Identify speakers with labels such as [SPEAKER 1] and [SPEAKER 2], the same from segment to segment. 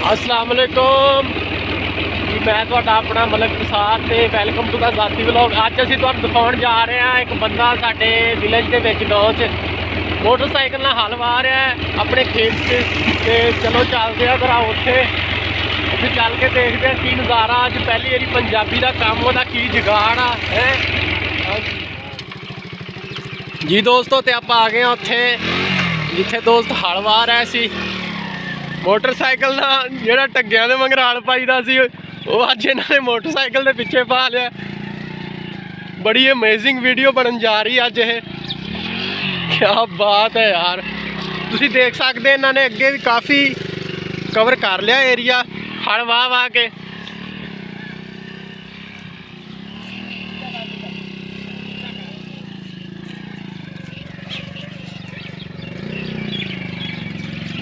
[SPEAKER 1] अस्सलाम वालेकुम जी, मैं तुहाडा अपना मलक प्रसाद ते वैलकम टू द जाती व्लॉग। अज असीं तुहानूं दिखाउण जा रहे हैं एक बंदा साडे विलेज दे विच गाँव च मोटरसाइकिल नाल हल वाह रहा है अपने खेत च। ते चलो चलदे आ जरा उत्थे चल के देखते हैं की नज़ारा। अज पहली बारी पंजाबी का काम उहदा की जुगाड़ है जी दोस्तों। तो आप आ गए उत्थे जिथे दोस्त हल वाह रहा सी मोटरसाइकिल ना जिहड़ा टग्गियां दे मगर हल पाईदा सी वो अज इन्होंने मोटरसाइकिल के पिछे पा लिया। बड़ी अमेजिंग वीडियो बनन जा रही अज ये, क्या बात है यार। तुसीं देख सकते इन्होंने अगे भी काफ़ी कवर कर लिया एरिया हल वाह वाह के।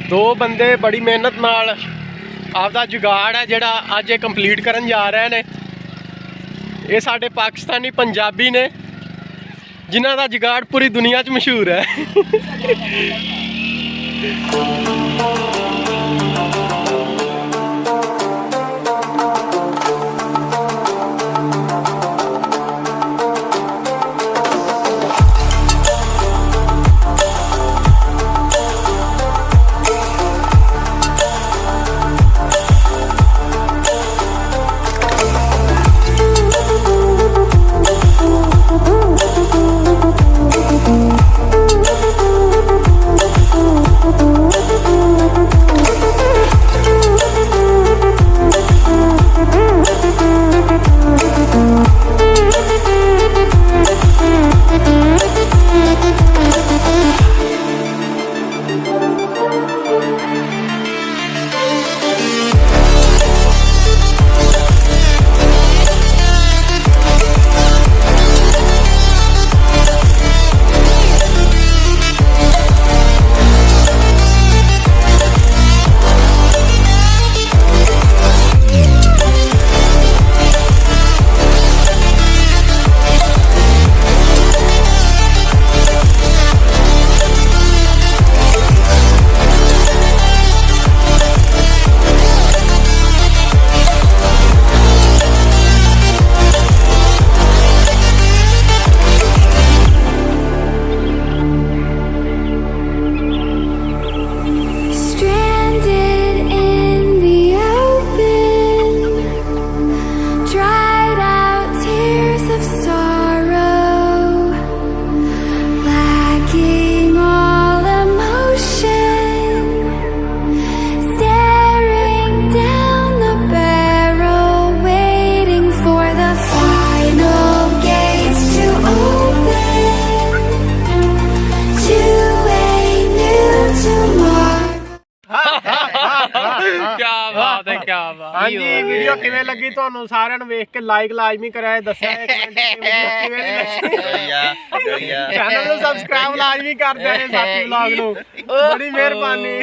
[SPEAKER 1] दो बंदे बड़ी मेहनत नाल आपदा जुगाड़ है जिहड़ा अज ये कंप्लीट करन जा रहे ने। ये साडे पाकिस्तानी पंजाबी ने जिन्हां दा जुगाड़ पूरी दुनिया च मशहूर है। हाँ जी, वीडियो किवें लगी तुहानू सारिਆਂ ਨੂੰ ਵੇਖ ਕੇ लाइक लाजमी करा दस्या चैनल ਨੂੰ सबसक्राइब लाजमी कर देना साथी व्लॉग ਨੂੰ। बड़ी मेहरबानी।